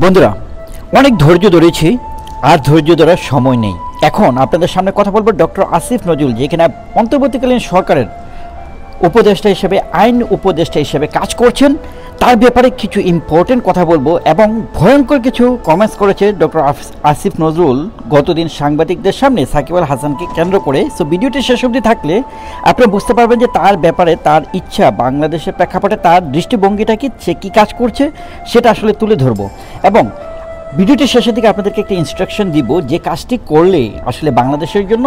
বন্ধুরা অনেক ধৈর্য ধরেছি, আর ধৈর্য ধরার সময় নেই। এখন আপনাদের সামনে কথা বলবো ডক্টর আসিফ নজরুল, যে কিনা অন্তর্বর্তীকালীন সরকারের উপদেষ্টা হিসেবে, আইন উপদেষ্টা হিসেবে কাজ করছেন। তার ব্যাপারে কিছু ইম্পর্টেন্ট কথা বলবো এবং ভয়ঙ্কর কিছু কমেন্টস করেছে ডক্টর আসিফ নজরুল গতদিন সাংবাদিকদের সামনে সাকিব আল হাসানকে কেন্দ্র করে। সো ভিডিওটি শেষ অবধি থাকলে আপনি বুঝতে পারবেন যে তার ব্যাপারে, তার ইচ্ছা, বাংলাদেশের প্রেক্ষাপটে তার দৃষ্টিভঙ্গিটা কি, সে কী কাজ করছে সেটা আসলে তুলে ধরবো। এবং ভিডিওটির শেষের দিকে আপনাদেরকে একটা ইনস্ট্রাকশন দিব যে কাজটি করলে আসলে বাংলাদেশের জন্য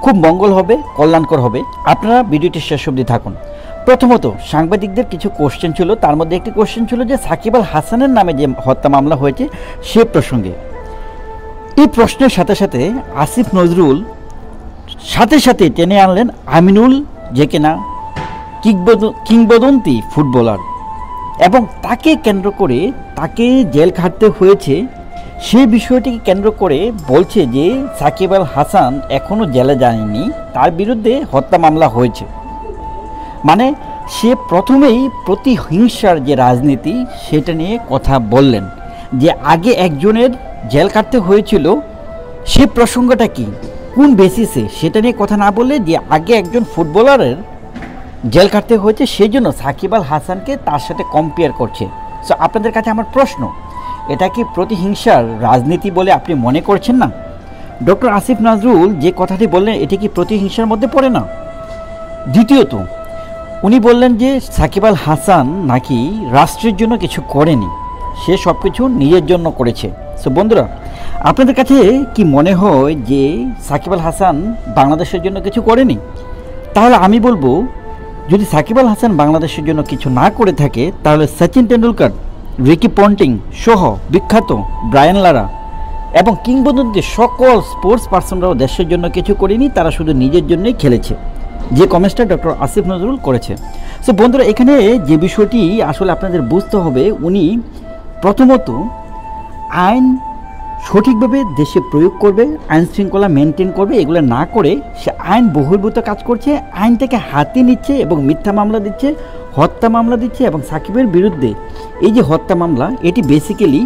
খুব মঙ্গল হবে, কল্যাণকর হবে। আপনারা ভিডিওটি শেষ অবধি থাকুন। প্রথমত সাংবাদিকদের কিছু কোশ্চেন ছিল, তার মধ্যে একটি কোশ্চেন ছিল যে সাকিব আল হাসানের নামে যে হত্যা মামলা হয়েছে সে প্রসঙ্গে। এই প্রশ্নের সাথে সাথে আসিফ নজরুল সাথে সাথে টেনে আনলেন আমিনুল, যে কিনা কিংবদন্তি ফুটবলার, এবং তাকে কেন্দ্র করে তাকে জেল খাটতে হয়েছে সেই বিষয়টিকে কেন্দ্র করে বলছে যে সাকিব আল হাসান এখনও জেলে যায়নি, তার বিরুদ্ধে হত্যা মামলা হয়েছে। মানে সে প্রথমেই প্রতিহিংসার যে রাজনীতি সেটা নিয়ে কথা বললেন, যে আগে একজনের জেল কাটতে হয়েছিল সে প্রসঙ্গটা কি, কোন বেসিসে, সেটা নিয়ে কথা না বললে যে আগে একজন ফুটবলারের জেল কাটতে হয়েছে সেই জন্য সাকিব আল হাসানকে তার সাথে কম্পেয়ার করছে। সো আপনাদের কাছে আমার প্রশ্ন, এটা কি প্রতিহিংসার রাজনীতি বলে আপনি মনে করছেন না? ডক্টর আসিফ নজরুল যে কথাটি বললেন এটি কি প্রতিহিংসার মধ্যে পড়ে না? দ্বিতীয়ত উনি বললেন যে সাকিব আল হাসান নাকি রাষ্ট্রের জন্য কিছু করেনি, সে সব কিছু নিজের জন্য করেছে। সো বন্ধুরা, আপনাদের কাছে কি মনে হয় যে সাকিব আল হাসান বাংলাদেশের জন্য কিছু করেনি? তাহলে আমি বলবো, যদি সাকিব আল হাসান বাংলাদেশের জন্য কিছু না করে থাকে তাহলে সচিন তেন্ডুলকর, রিকি পন্টিং সহ বিখ্যাত ব্রায়ান লারা এবং কিংবদন্তি সকল স্পোর্টস পার্সনরাও দেশের জন্য কিছু করেনি, তারা শুধু নিজের জন্যই খেলেছে, যে কমেন্টসটা ডক্টর আসিফ নজরুল করেছে। সো বন্ধুরা, এখানে যে বিষয়টি আসলে আপনাদের বুঝতে হবে, উনি প্রথমত আইন সঠিকভাবে দেশে প্রয়োগ করবে, আইন শৃঙ্খলা মেনটেন করবে, এগুলো না করে সে আইন বহির্ভূত কাজ করছে, আইন থেকে হাতে নিচ্ছে এবং মিথ্যা মামলা দিচ্ছে, হত্যা মামলা দিচ্ছে। এবং সাকিবের বিরুদ্ধে এই যে হত্যা মামলা, এটি বেসিক্যালি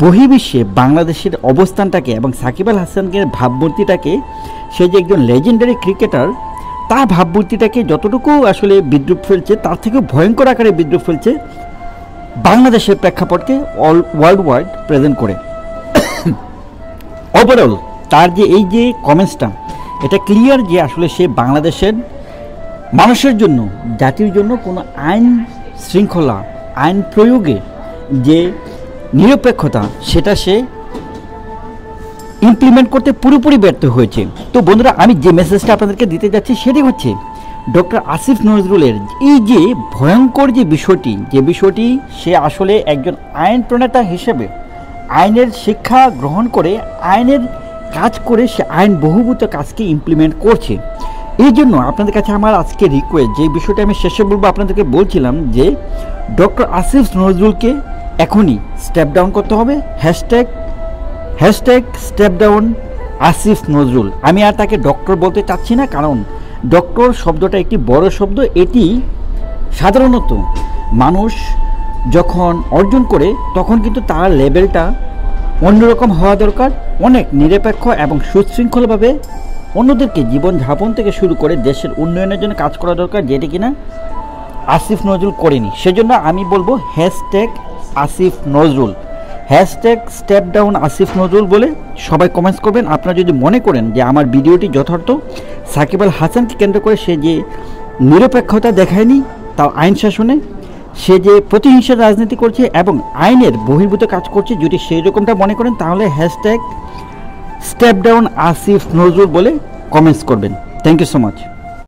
বহির্বিশ্বে বাংলাদেশের অবস্থানটাকে এবং সাকিব আল হাসানকে ভাবমূর্তিটাকে, সে যে একজন লেজেন্ডারি ক্রিকেটার, তার ভাবমূর্তিটাকে যতটুকু আসলে বিদ্রুপ ফেলছে তার থেকেও ভয়ঙ্কর আকারে বিদ্রুপ ফেলছে বাংলাদেশের প্রেক্ষাপটকে ওয়ার্ল্ড ওয়াইড প্রেজেন্ট করে। ওভারঅল তার যে এই যে কমেন্টসটা, এটা ক্লিয়ার যে আসলে সে বাংলাদেশের মানুষের জন্য, জাতির জন্য কোনো আইন শৃঙ্খলা, আইন প্রয়োগে যে নিরপেক্ষতা, সেটা সে ইমপ্লিমেন্ট করতে পুরোপুরি ব্যর্থ হয়েছে। তো বন্ধুরা, আমি যে মেসেজটা আপনাদেরকে দিতে যাচ্ছি সেটি হচ্ছে ডক্টর আসিফ নজরুলের এই যে ভয়ঙ্কর যে বিষয়টি সে আসলে একজন আইন প্রণেতা হিসেবে আইনের শিক্ষা গ্রহণ করে, আইনের কাজ করে সে আইন বহির্ভূত কাজকে ইমপ্লিমেন্ট করছে। এই জন্য আপনাদের কাছে আমার আজকে রিকোয়েস্ট, যে বিষয়টা আমি শেষে বলবো, আপনাদেরকে বলছিলাম যে ডক্টর আসিফ নজরুলকে এখনই স্টেপ ডাউন করতে হবে। Hashtag step down Asif Nazrul. আমি আর তাকে ডক্টর বলতে চাচ্ছি না, কারণ ডক্টর শব্দটা একটি বড় শব্দ। এটি সাধারণত মানুষ যখন অর্জন করে তখন কিন্তু তার লেভেলটা অন্যরকম হওয়া দরকার, অনেক নিরপেক্ষ এবং সুশৃঙ্খলভাবে অন্যদেরকে জীবনযাপন থেকে শুরু করে দেশের উন্নয়নের জন্য কাজ করা দরকার, যেটি কিনা আসিফ নজরুল করেনি। সেজন্য আমি বলবো hashtag Asif Nazrul, hashtag step down Asif Nazrul বলে সবাই কমেন্টস করবেন। আপনারা যদি মনে করেন যে আমার ভিডিওটি যথার্থ, সাকিব আল হাসানকে কেন্দ্র করে সে যে নিরপেক্ষতা দেখায়নি তাও আইন শাসনে, সে যে প্রতিহিংসার রাজনীতি করছে এবং আইনের বহির্ভূত কাজ করছে, যদি সেই রকমটা মনে করেন তাহলে hashtag step down Asif Nazrul বলে কমেন্টস করবেন। Thank you so much.